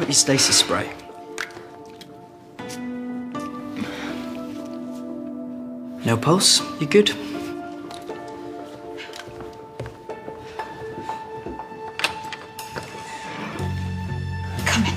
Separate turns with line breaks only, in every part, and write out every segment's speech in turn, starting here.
your stasis spray. No pulse? You good?
Come in.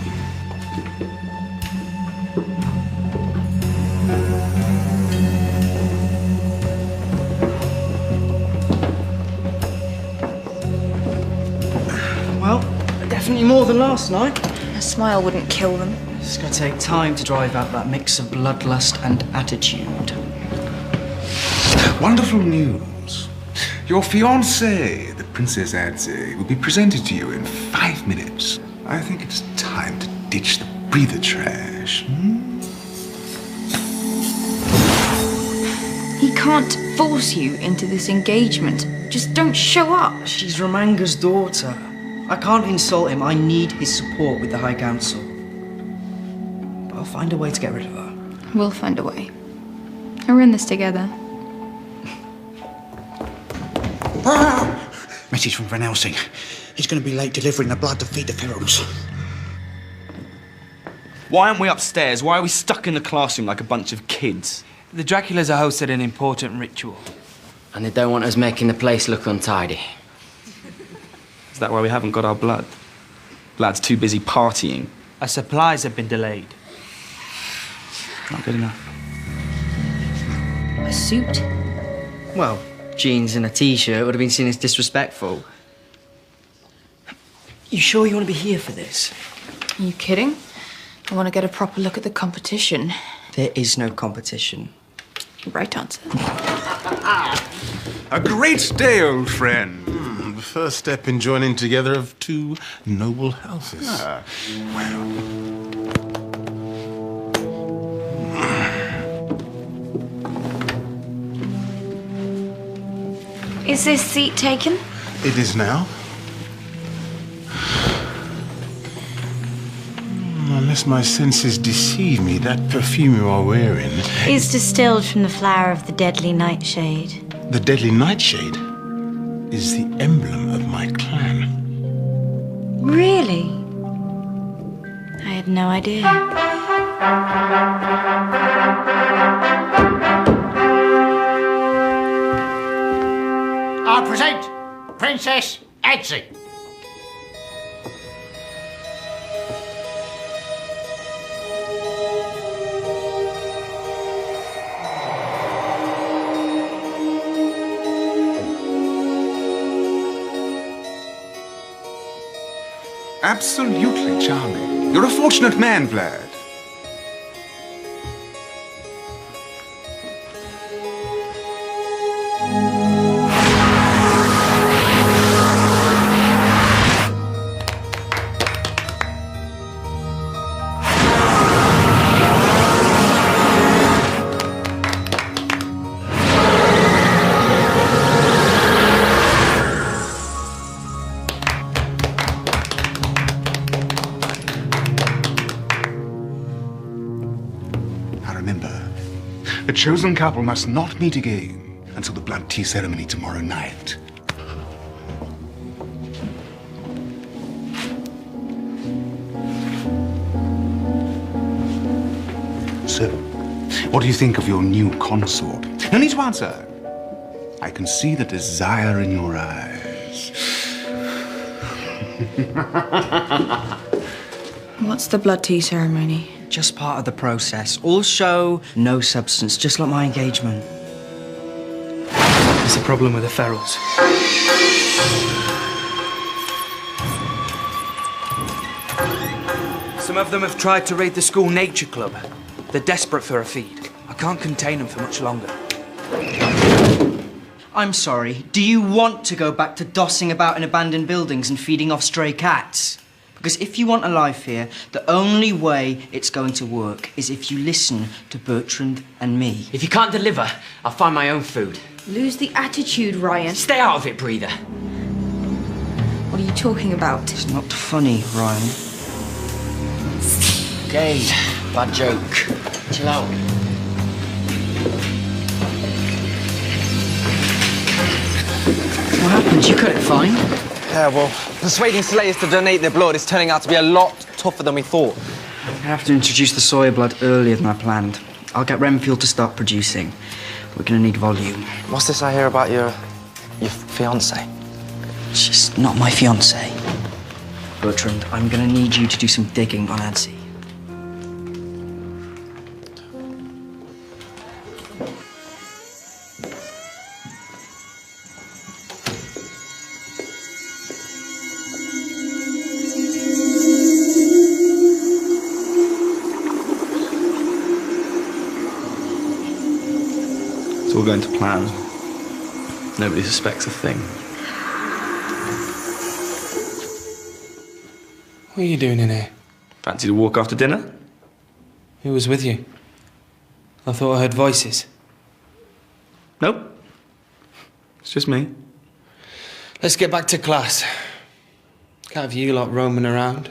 Well, definitely more than last night.
A smile wouldn't kill them.
It's gonna take time to drive out that mix of bloodlust and attitude.
Wonderful news. Your fiancée, the Princess Adze, will be presented to you in 5 minutes. I think it's time to ditch the breather trash.
He can't force you into this engagement. Just don't show up.
She's Romanga's daughter. I can't insult him. I need his support with the High Council. But I'll find a way to get rid of her.
We'll find a way. We're in this together.
Message from Van Helsing. He's going to be late delivering the blood to feed the ferals.
Why aren't we upstairs? Why are we stuck in the classroom like a bunch of kids?
The Draculas are hosted an important ritual.
And they don't want us making the place look untidy.
Is that why we haven't got our blood? Lad's too busy partying.
Our supplies have been delayed.
Not good enough.
A suit?
Well, jeans and a t-shirt would have been seen as disrespectful. You sure you want to be here for this?
Are you kidding? I want to get a proper look at the competition.
There is no competition.
Right answer.
A great day, old friend.
The first step in joining together of two noble houses.
Is this seat taken?
It is now. Unless my senses deceive me, that perfume you are wearing...
is distilled from the flower of the deadly nightshade.
The deadly nightshade is the emblem of my clan.
Really? I had no idea.
I present Princess Adze.
Absolutely charming. You're a fortunate man, Vlad. Remember, the chosen couple must not meet again until the blood tea ceremony tomorrow night. So, what do you think of your new consort? No need to answer. I can see the desire in your eyes.
What's the blood tea ceremony?
Just part of the process. All show, no substance, just like my engagement.
There's a problem with the ferals. Some of them have tried to raid the school nature club. They're desperate for a feed. I can't contain them for much longer.
I'm sorry, do you want to go back to dossing about in abandoned buildings and feeding off stray cats? Because if you want a life here, the only way it's going to work is if you listen to Bertrand and me.
If you can't deliver, I'll find my own food.
Lose the attitude, Ryan.
Stay out of it, breather.
What are you talking about?
It's not funny, Ryan.
Okay, bad joke. Chill out.
What happened? You cut it fine.
Yeah, well, persuading Slayers to donate their blood is turning out to be a lot
tougher than we thought.
I have to introduce the soya blood earlier than I planned. I'll get Renfield to start producing. We're gonna need volume.
What's this I hear about your fiancée?
She's not my fiancée. Bertrand, I'm gonna need you to do some digging on Adsy.
It's all going to plan. Nobody suspects a thing.
What are you doing in here?
Fancy to walk after dinner?
Who was with you? I thought I heard voices.
Nope. It's just me.
Let's get back to class. Can't have you lot roaming around.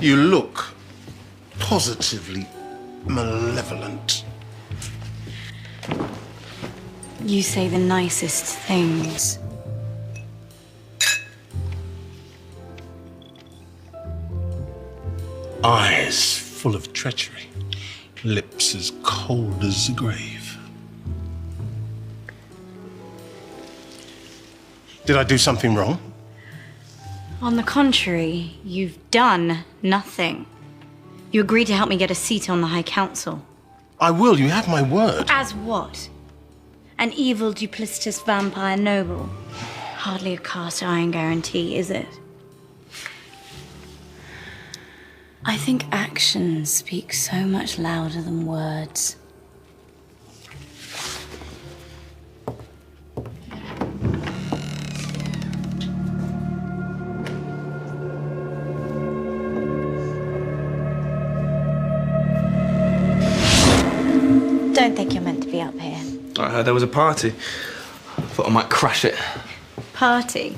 You look positively malevolent.
You say the nicest things.
Eyes full of treachery. Lips as cold as the grave. Did I do something wrong?
On the contrary, you've done nothing. You agreed to help me get a seat on the High Council.
I will, you have my word.
As what? An evil, duplicitous vampire noble? Hardly a cast iron guarantee, is it? I think actions speak so much louder than words. Don't think you're meant to be up here.
I heard there was a party. Thought I might crash it.
Party?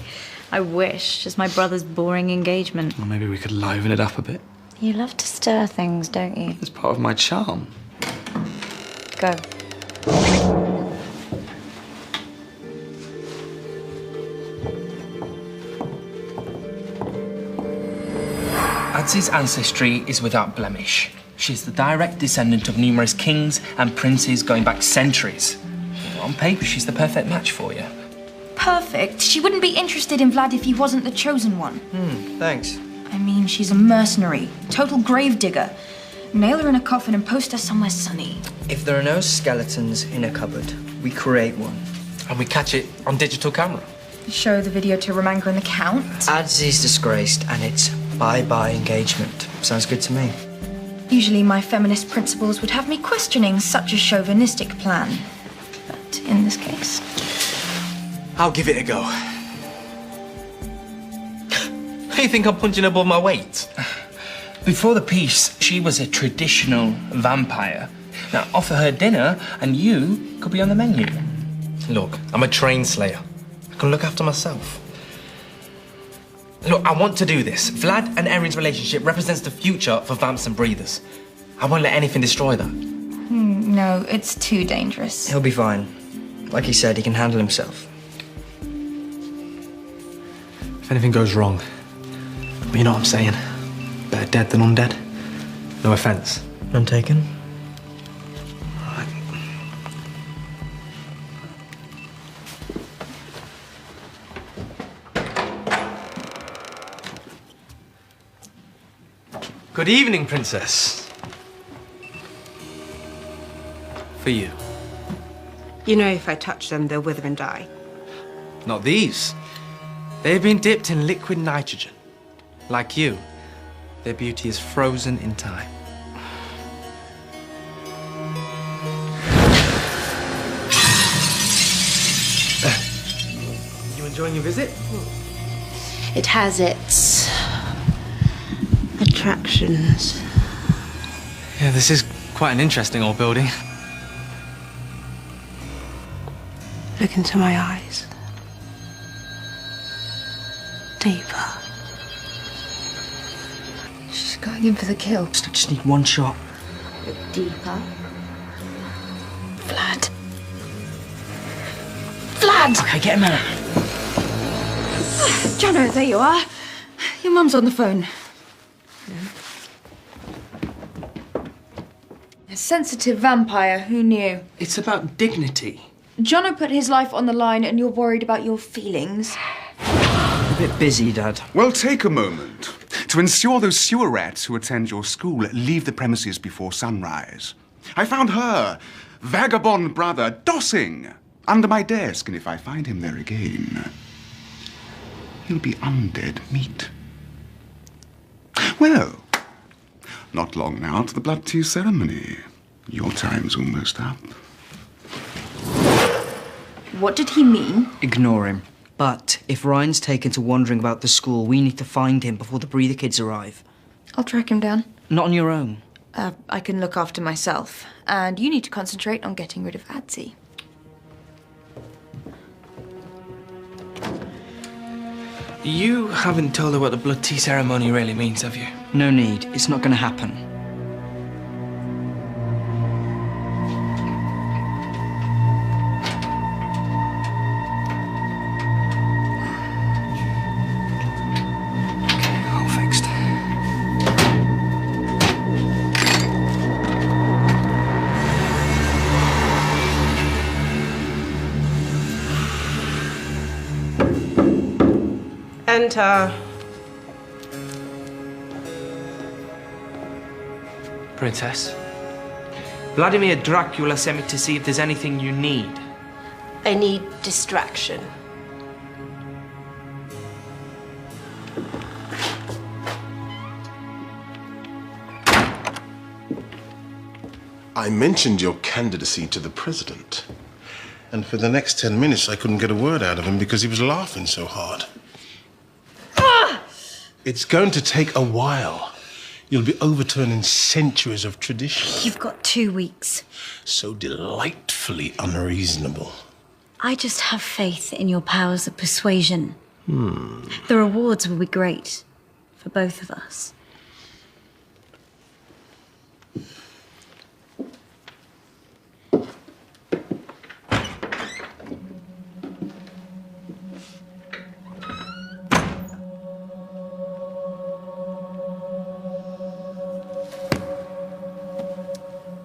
I wish. Just my brother's boring engagement.
Or maybe we could liven it up a bit.
You love to stir things, don't you?
It's part of my charm.
Go.
Adsy's ancestry is without blemish. She's the direct descendant of numerous kings and princes going back centuries. On paper, she's the perfect match for you.
Perfect? She wouldn't be interested in Vlad if he wasn't the chosen one.
Thanks.
I mean, she's a mercenary, total gravedigger. Nail her in a coffin and post her somewhere sunny.
If there are no skeletons in a cupboard, we create one.
And we catch it on digital camera.
Show the video to Romanka and the Count.
Adsy's disgraced, and it's bye-bye engagement. Sounds good to me.
Usually my feminist principles would have me questioning such a chauvinistic plan. But in this case...
I'll give it a go. You think I'm punching above my weight? Before the piece, she was a traditional vampire. Now, offer her dinner, and you could be on the menu. Look, I'm a trained slayer. I can look after myself. Look, I want to do this. Vlad and Erin's relationship represents the future for vamps and breathers. I won't let anything destroy that.
No, it's too dangerous.
He'll be fine. Like he said, he can handle himself.
If anything goes wrong, well, you know what I'm saying? Better dead than undead. No offense.
None taken.
Good evening, Princess. For you.
You know if I touch them, they'll wither and die.
Not these. They've been dipped in liquid nitrogen. Like you, their beauty is frozen in time. You enjoying your visit?
It has its attractions.
Yeah, this is quite an interesting old building.
Look into my eyes. Deeper.
She's going in for the kill.
I just need one shot.
Look deeper.
Vlad. Vlad!
Okay, get him out.
Jono, there you are. Your mum's on the phone. A sensitive vampire, who knew?
It's about dignity.
Jono put his life on the line and you're worried about your feelings.
A bit busy, Dad.
Well, take a moment to ensure those sewer rats who attend your school leave the premises before sunrise. I found her vagabond brother dossing under my desk, and if I find him there again, he'll be undead meat. Well, not long now to the blood tea ceremony. Your time's almost up.
What did he mean?
Ignore him. But if Ryan's taken to wandering about the school, we need to find him before the breather kids arrive.
I'll track him down.
Not on your own.
I can look after myself. And you need to concentrate on getting rid of Adsy.
You haven't told her what the blood tea ceremony really means, have you?
No need. It's not going to happen. Okay, all fixed.
Enter.
Princess. Vladimir Dracula sent me to see if there's anything you need.
I need distraction.
I mentioned your candidacy to the president. And for the next 10 minutes, I couldn't get a word out of him because he was laughing so hard. It's going to take a while. You'll be overturning centuries of tradition.
You've got 2 weeks.
So delightfully unreasonable.
I just have faith in your powers of persuasion. The rewards will be great for both of us.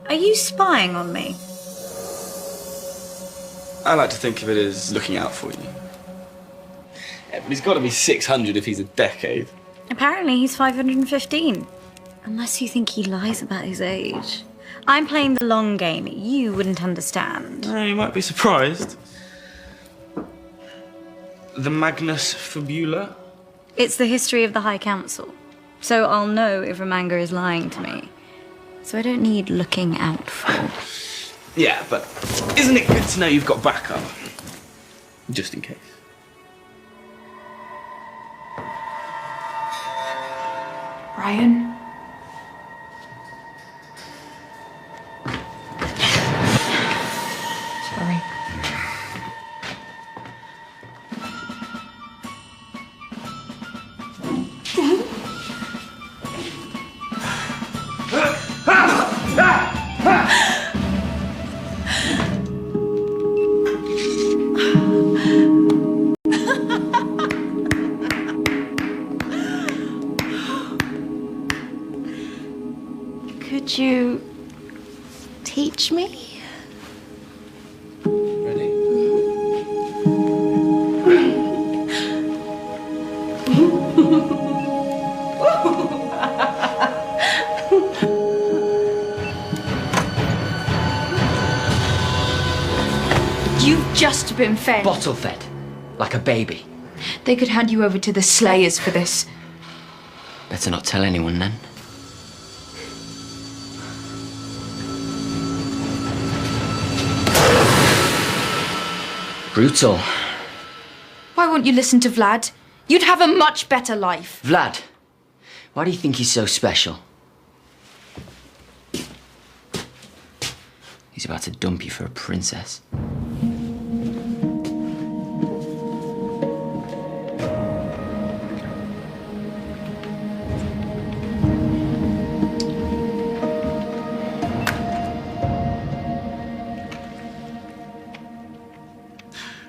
Are you spying on me?
I like to think of it as looking out for you. Yeah, but he's got to be 600 if he's a decade.
Apparently he's 515. Unless you think he lies about his age. I'm playing the long game. You wouldn't understand.
You might be surprised. The Magnus Fibula?
It's the history of the High Council. So I'll know if Ramanga is lying to me. So I don't need looking out for.
Yeah, but isn't it good to know you've got backup? Just in case.
Ryan? Sorry.
Could you teach me?
Ready?
just been fed.
Bottle fed. Like a baby.
They could hand you over to the Slayers for this.
Better not tell anyone then. Brutal.
Why won't you listen to Vlad? You'd have a much better life.
Vlad, why do you think he's so special? He's about to dump you for a princess.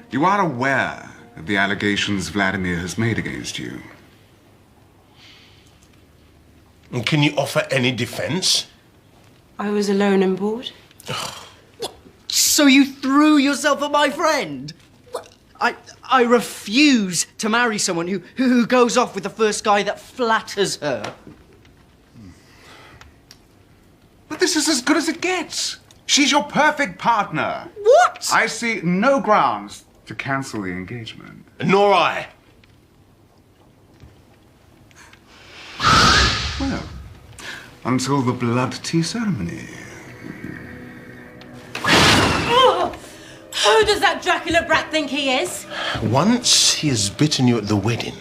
You are aware of the allegations Vladimir has made against you.
And can you offer any defense?
I was alone and bored.
So you threw yourself at my friend? I refuse to marry someone who goes off with the first guy that flatters her.
But this is as good as it gets. She's your perfect partner.
What?
I see no grounds to cancel the engagement.
Nor I.
Well, until the blood tea ceremony.
Who does that Dracula brat think he is?
Once he has bitten you at the wedding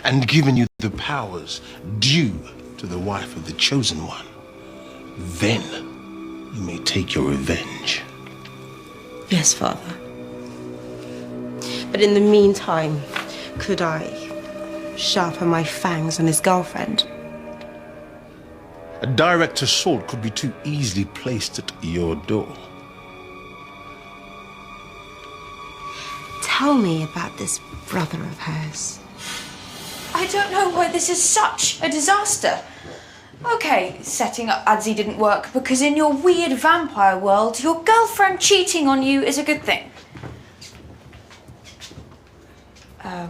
and given you the powers due to the wife of the chosen one, then you may take your revenge.
Yes, Father. But in the meantime, could I sharpen my fangs on his girlfriend?
A direct assault could be too easily placed at your door.
Tell me about this brother of hers.
I don't know why this is such a disaster. Okay, setting up Adzi didn't work because in your weird vampire world, your girlfriend cheating on you is a good thing.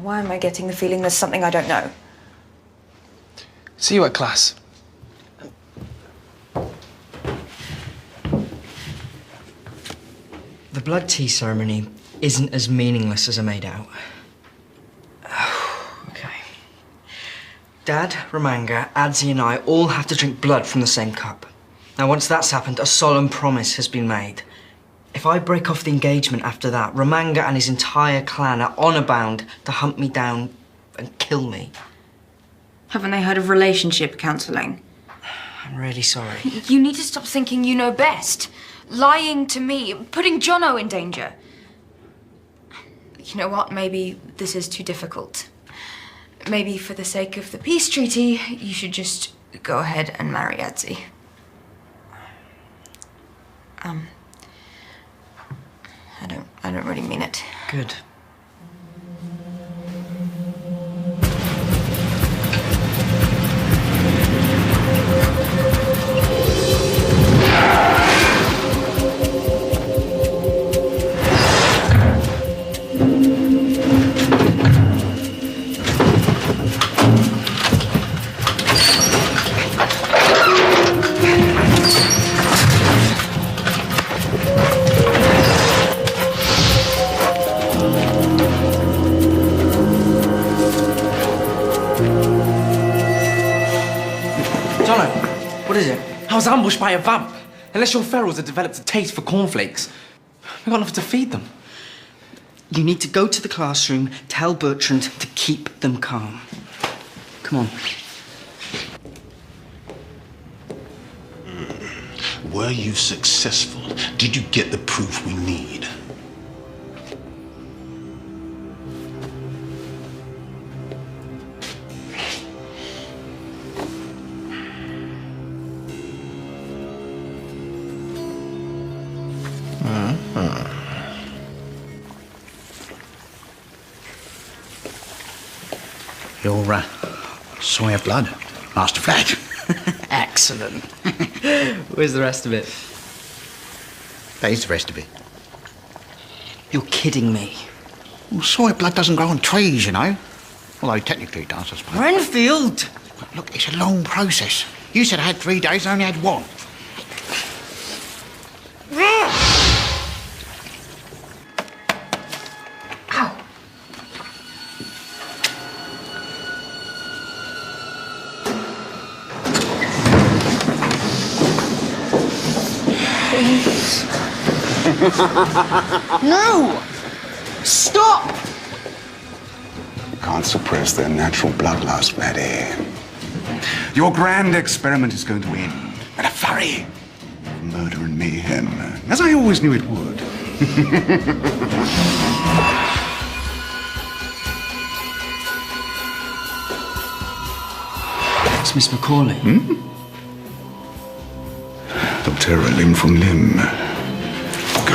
Why am I getting the feeling there's something I don't know?
See you at class.
The blood tea ceremony isn't as meaningless as I made out. Okay. Dad, Romanga, Adzi and I all have to drink blood from the same cup. Now, once that's happened, a solemn promise has been made. If I break off the engagement after that, Romanga and his entire clan are honour-bound to hunt me down and kill me.
Haven't they heard of relationship counselling?
I'm really sorry.
You need to stop thinking you know best. Lying to me, putting Jono in danger. You know what? Maybe this is too difficult. Maybe for the sake of the peace treaty, you should just go ahead and marry Adzi. I don't really mean it.
Good. What is it?
I was ambushed by a vamp. Unless your ferals have developed a taste for cornflakes, we've got nothing to feed them.
You need to go to the classroom, tell Bertrand to keep them calm. Come on.
Were you successful? Did you get the proof we need?
You're soy of blood, Master Vlad.
Excellent. Where's the rest of it?
That is the rest of it.
You're kidding me.
Well, soy blood doesn't grow on trees, you know. Although technically it does, I suppose.
Renfield!
But look, it's a long process. You said I had 3 days, I only had 1.
Please.
No! Stop! Can't suppress their natural bloodlust, Maddie. Your grand experiment is going to end in a flurry of murder and mayhem, as I always knew it would.
It's Miss Macaulay.
They'll tear her limb from limb. Go.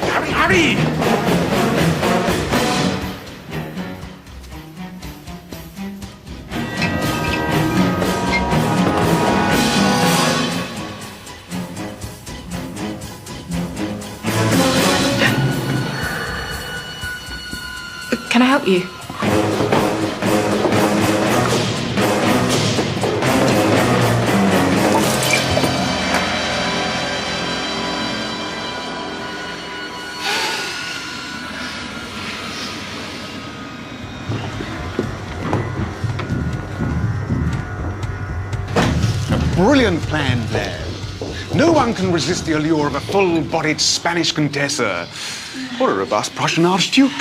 Hurry, hurry!
Can I help you?
Brilliant plan, Blair. No one can resist the allure of a full-bodied Spanish Contessa or a robust Prussian Archduke.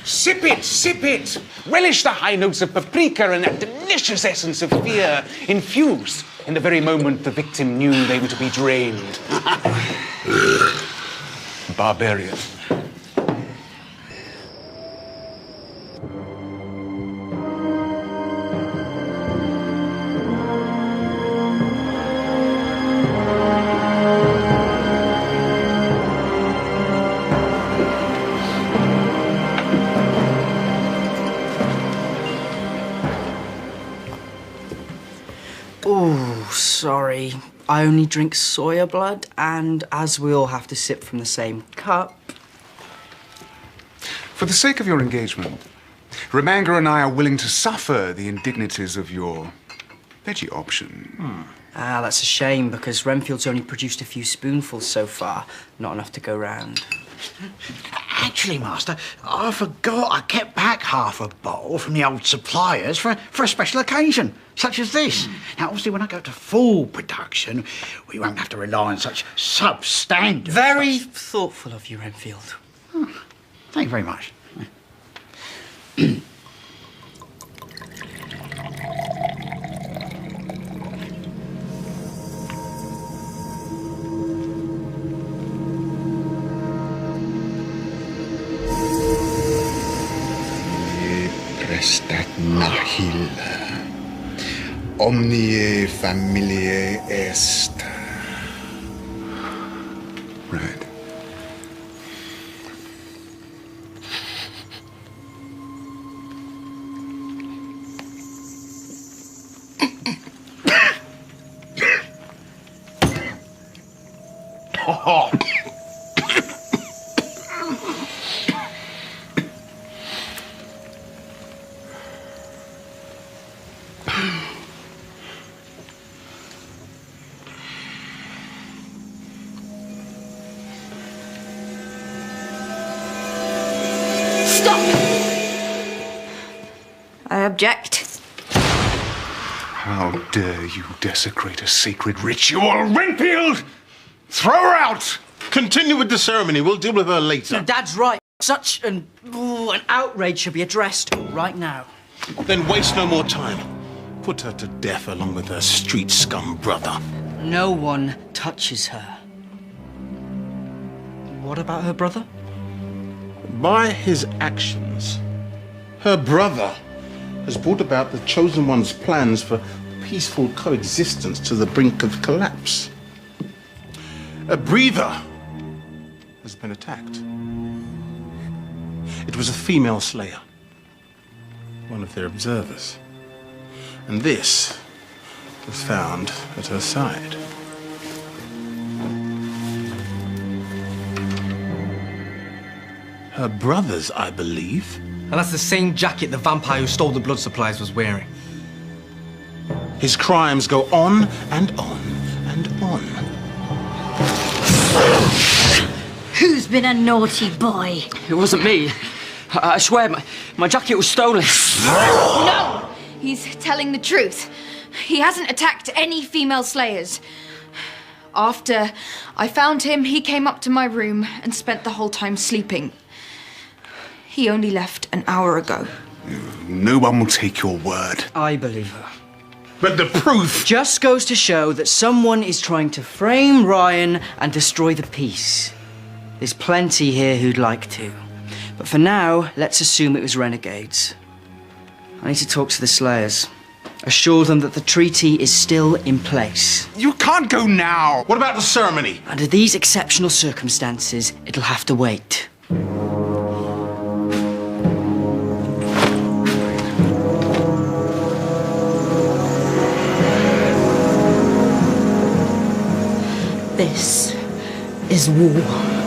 Sip it, sip it! Relish the high notes of paprika and that delicious essence of fear infused in the very moment the victim knew they were to be drained. Barbarian.
Oh, sorry. I only drink soya blood, and as we all have to sip from the same cup...
For the sake of your engagement, Remanga and I are willing to suffer the indignities of your veggie option.
Ah, that's a shame, because Renfield's only produced a few spoonfuls so far. Not enough to go round.
Actually, Master, I forgot I kept back half a bottle from the old suppliers for a special occasion, such as this. Now, obviously, when I go to full production, we won't have to rely on such substandard...
Very thoughtful of you, Renfield.
Thank you very much.
Prestat nihil, omnie familiae est. Right.
I object.
How dare you desecrate a sacred ritual, Renfield! Throw her out!
Continue with the ceremony. We'll deal with her later.
No, Dad's right. Such an outrage should be addressed right now.
Then waste no more time. Put her to death along with her street scum brother.
No one touches her. What about her brother?
By his actions, her brother has brought about the Chosen One's plans for peaceful coexistence to the brink of collapse. A breather has been attacked. It was a female slayer, one of their observers. And this was found at her side. Her brother's, I believe.
And that's the same jacket the vampire who stole the blood supplies was wearing.
His crimes go on and on and on.
Who's been a naughty boy?
It wasn't me. I swear, my jacket was stolen.
No!
He's telling the truth. He hasn't attacked any female slayers. After I found him, he came up to my room and spent the whole time sleeping. He only left an hour ago.
No one will take your word.
I believe her.
But the proof...
Just goes to show that someone is trying to frame Ryan and destroy the peace. There's plenty here who'd like to. But for now, let's assume it was renegades. I need to talk to the Slayers. Assure them that the treaty is still in place.
You can't go now!
What about the ceremony?
Under these exceptional circumstances, it'll have to wait.
This is war.